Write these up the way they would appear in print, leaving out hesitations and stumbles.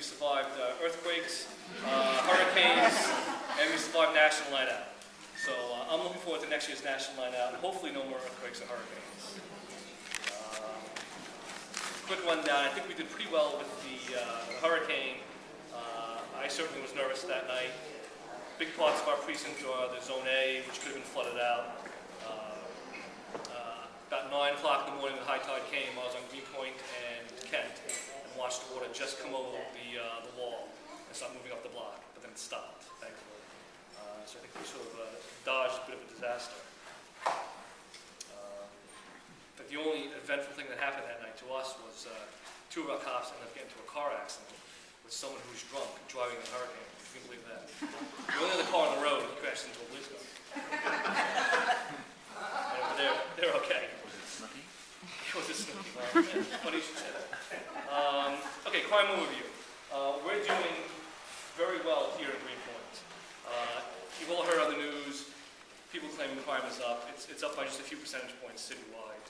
We survived earthquakes, hurricanes, and we survived National Night Out. So I'm looking forward to next year's National Night Out, and hopefully no more earthquakes or hurricanes. Quick rundown, I think we did pretty well with the hurricane. I certainly was nervous that night. Big parts of our precinct are the Zone A, which could have been flooded out. About 9 o'clock in the morning when the high tide came, I was on Greenpoint and Kent and watched the water just come over the wall and start moving up the block, but then it stopped, thankfully. So I think we sort of dodged a bit of a disaster. But the only eventful thing that happened that night to us was 2 of our cops ended up getting into a car accident with someone who was drunk driving in a hurricane. If you can believe that. The only other car on the road, he crashed into a police car. They're okay. It was a Snooki. Funny you should say that. Okay, crime overview. We're doing very well here in Greenpoint. You've all heard on the news, people claiming crime is up. It's up by just a few percentage points citywide.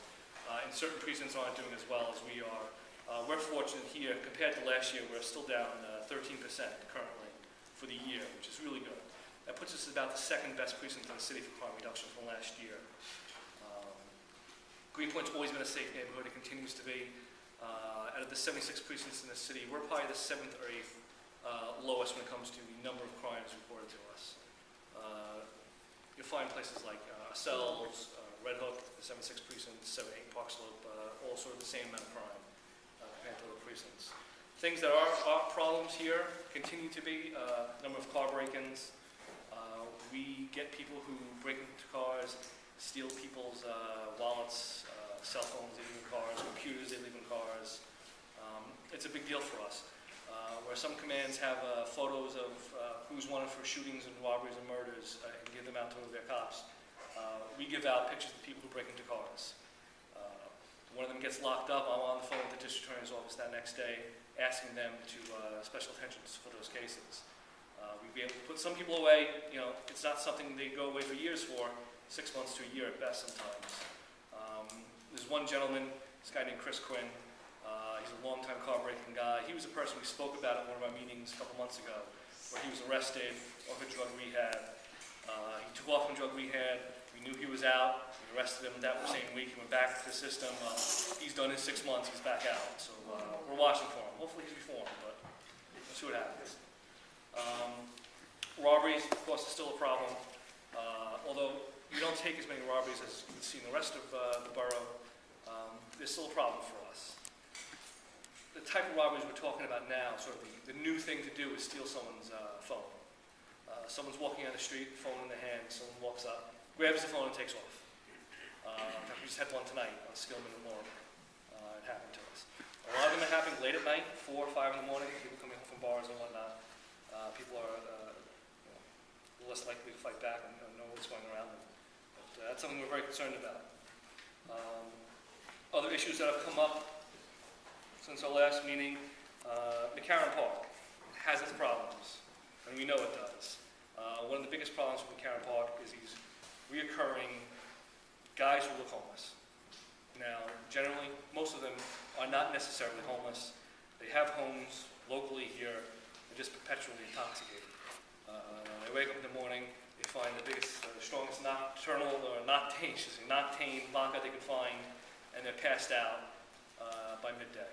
And certain precincts aren't doing as well as we are. We're fortunate here, compared to last year, we're still down 13% currently for the year, which is really good. That puts us at about the second best precinct in the city for crime reduction from last year. Greenpoint's always been a safe neighborhood. It continues to be. Out of the 76 precincts in the city, we're probably the 7th or 8th lowest when it comes to the number of crimes reported to us. You'll find places like ourselves, Red Hook, the 76 precincts, 7-8 Park Slope, all sort of the same amount of crime compared to other precincts. Things that are problems here continue to be number of car break-ins. We get people who break into cars, steal people's wallets, cell phones they leave in cars, computers they leave in cars. It's a big deal for us. Where some commands have photos of who's wanted for shootings and robberies and murders and give them out to their cops. We give out pictures of people who break into cars. One of them gets locked up. I'm on the phone with the district attorney's office that next day asking them to special attention for those cases. We'd be able to put some people away. You know, it's not something they go away for years for. 6 months to a year at best sometimes. There's one gentleman, this guy named Chris Quinn. He's a long-time car-breaking guy. He was a person we spoke about at one of our meetings a couple months ago, where he was arrested over drug rehab. He took off from drug rehab. We knew he was out. We arrested him that same week. He went back to the system. He's done his 6 months. He's back out. So we're watching for him. Hopefully he's reformed, but we'll see what happens. Robberies, of course, is still a problem. Although we don't take as many robberies as you can see in the rest of the borough, there's still a problem for us. The type of robberies we're talking about now, sort of the new thing to do is steal someone's phone. Someone's walking down the street, phone in their hand, someone walks up, grabs the phone and takes off. In fact, we just had one tonight on Skillman and Moore. It happened to us. A lot of them are happening late at night, 4 or 5 in the morning, people coming home from bars and whatnot. People are less likely to fight back and know what's going around them. But that's something we're very concerned about. Other issues that have come up since our last meeting, McCarran Park has its problems, and we know it does. One of the biggest problems with McCarran Park is these reoccurring guys who look homeless. Now, generally, most of them are not necessarily homeless. They have homes locally here. They're just perpetually intoxicated. They wake up in the morning, they find the biggest, strongest nocturnal or noctane vodka they could find, and they're passed out by midday.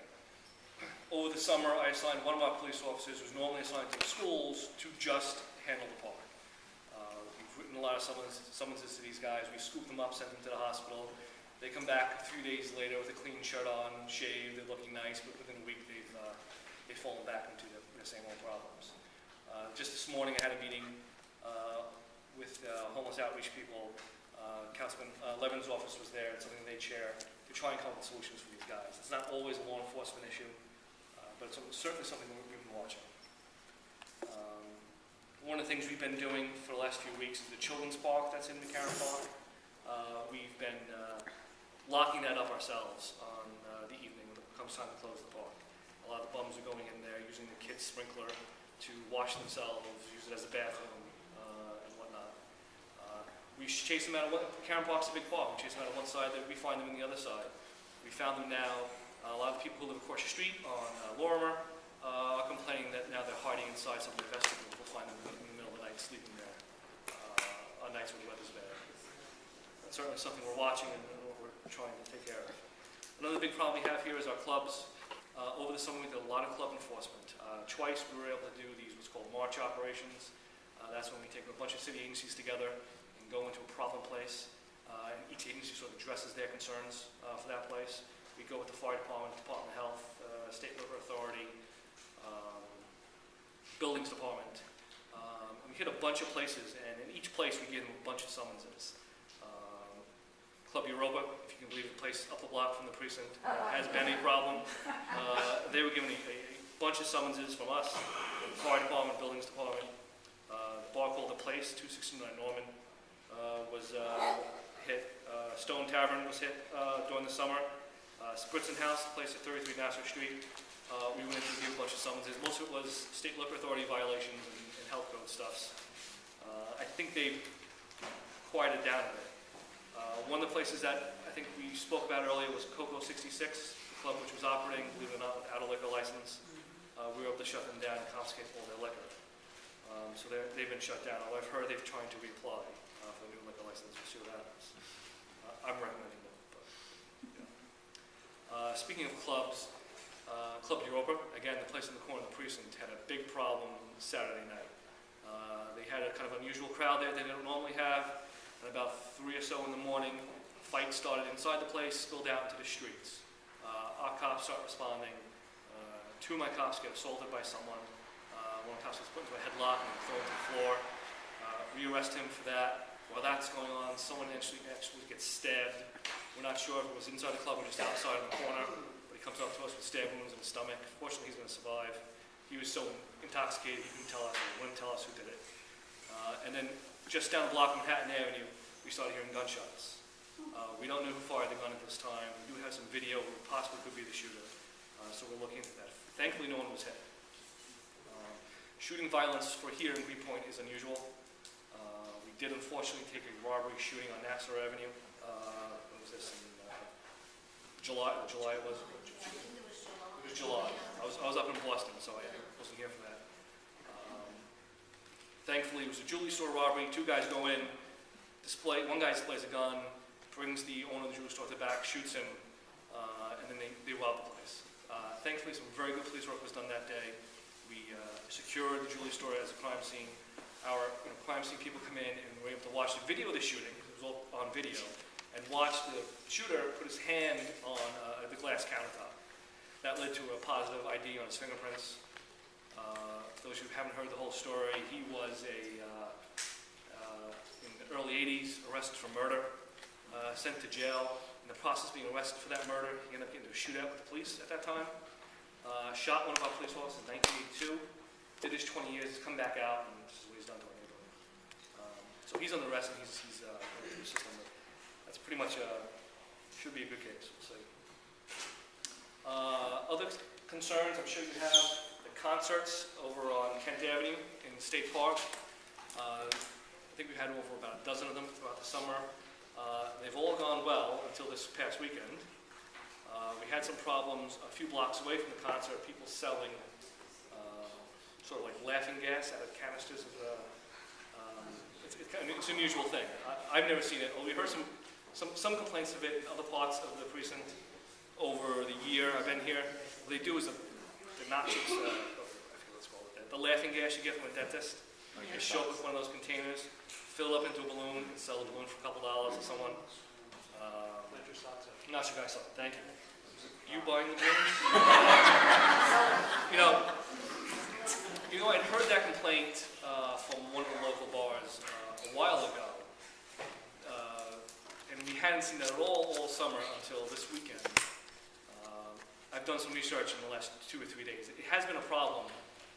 Over the summer, I assigned one of our police officers who's normally assigned to the schools to just handle the park. We've written a lot of summonses to these guys. We scoop them up, send them to the hospital. They come back 3 days later with a clean shirt on, shaved, they're looking nice, but within a week they've fallen back into their same old problems. Just this morning I had a meeting with homeless outreach people. Councilman Levin's office was there. It's something they chair to try and come up with solutions for these guys. It's not always a law enforcement issue, but it's certainly something we've been watching. One of the things we've been doing for the last few weeks is the children's park that's in McCarran Park. We've been locking that up ourselves on the evening when it comes time to close the park. A lot of the bums are going in there using the kids' sprinkler to wash themselves, use it as a bathroom, and whatnot. We chase them out of McCarran Park's a big park. We chase them out of one side, we find them on the other side. We found them now. A lot of people who live across the street on Lorimer are complaining inside some of the vestibules. We'll find them in the middle of the night sleeping there on nights when the weather's bad. That's certainly something we're watching and we're trying to take care of. Another big problem we have here is our clubs. Over the summer we did a lot of club enforcement. Twice we were able to do these what's called march operations. That's when we take a bunch of city agencies together and go into a problem place. And each agency sort of addresses their concerns for that place. We go with the fire department, Department of Health, State River Authority, Buildings Department. And we hit a bunch of places, and in each place we give them a bunch of summonses. Club Europa, if you can believe, a place up the block from the precinct, has been a problem. They were given a bunch of summonses from us, the fire department, Buildings Department. The bar called The Place, 269 Norman, was hit. Stone Tavern was hit during the summer. Spritzen House, the place at 33 Nassau Street. We went in to give a bunch of summonses. Most of it was State Liquor Authority violations and health code stuffs. I think they've quieted down a bit. One of the places that I think we spoke about earlier was Coco 66, the club which was operating, believe it or not, without a liquor license. We were able to shut them down and confiscate all their liquor. So they've been shut down. Although I've heard they're trying to reapply for a new liquor license. We'll see what happens. I'm recommending them. But, yeah. Speaking of clubs, Club Europa, again, the place in the corner of the precinct, had a big problem Saturday night. They had a kind of unusual crowd there they don't normally have. And about 3 or so in the morning, a fight started inside the place, spilled out into the streets. Our cops start responding. 2 of my cops get assaulted by someone. One of the cops was put into a headlock and thrown to the floor. We arrest him for that. While that's going on, someone actually gets stabbed. We're not sure if it was inside the club or just outside in the corner, but he comes up to us with stab wounds in the stomach. Fortunately, he's going to survive. He was so intoxicated, he couldn't tell us, he wouldn't tell us who did it. And then just down the block from Manhattan Avenue, we started hearing gunshots. We don't know who fired the gun at this time. We do have some video who possibly could be the shooter, so we're looking into that. Thankfully, no one was hit. Shooting violence for here in Greenpoint is unusual. We did unfortunately take a robbery shooting on Nassau Avenue. When was this? In July? July it was? I think it was July. It was July. I was up in Boston, so I wasn't here for that. Thankfully, it was a jewelry store robbery. 2 guys go in, one guy displays a gun, brings the owner of the jewelry store to the back, shoots him, and then they rob the place. Thankfully, some very good police work was done that day. We secured the jewelry store as a crime scene. Our crime scene people come in and were able to watch the video of the shooting, it was all on video, and watch the shooter put his hand on the glass countertop. That led to a positive ID on his fingerprints. For those who haven't heard the whole story, he was in the early 80s, arrested for murder, sent to jail. In the process of being arrested for that murder, he ended up getting into a shootout with the police at that time. Shot one of our police officers in 1982, did his 20 years, he's come back out, and this is what he's done to our neighborhood. So he's under arrest and he's going through the system. That's pretty much, should be a good case, we'll see. Other concerns, I'm sure you have the concerts over on Kent Avenue in State Park. I think we've had over about a dozen of them throughout the summer. They've all gone well until this past weekend. We had some problems a few blocks away from the concert, people selling sort of like laughing gas out of canisters. It's an unusual thing. I've never seen it. Well, we heard some complaints of it in other parts of the precinct over the year I've been here. What they do is the noxious, I forget what it's called, the laughing gas you get from a dentist. You show up with one of those containers, fill it up into a balloon, and sell the balloon for a couple dollars to someone. Not your guy, thank you. You buying the balloons? I'd heard that complaint from one of the local bars a while ago, and we hadn't seen that at all summer until this weekend. I've done some research in the last 2 or 3 days. It has been a problem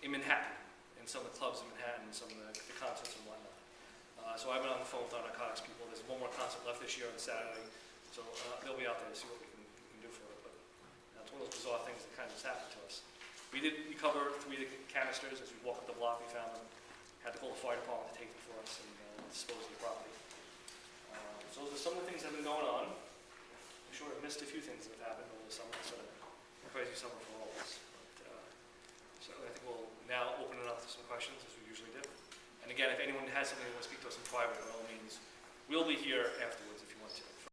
in Manhattan, in some of the clubs in Manhattan, some of the concerts and whatnot. So I've been on the phone with our narcotics people. There's one more concert left this year on Saturday, so they'll be out there to see what we can do for it. But it's one of those bizarre things that kind of just happened to us. We did recover 3 of the canisters. As we walked up the block, we found them. Had to call the fire department to take them for us and dispose of the property. So those are some of the things that have been going on. I'm sure I've missed a few things that have happened over the summer. It's a crazy summer for all of us. But, so I think we'll now open it up some questions, as we usually do. And again, if anyone has something they want to speak to us in private, by all means, we'll be here afterwards if you want to.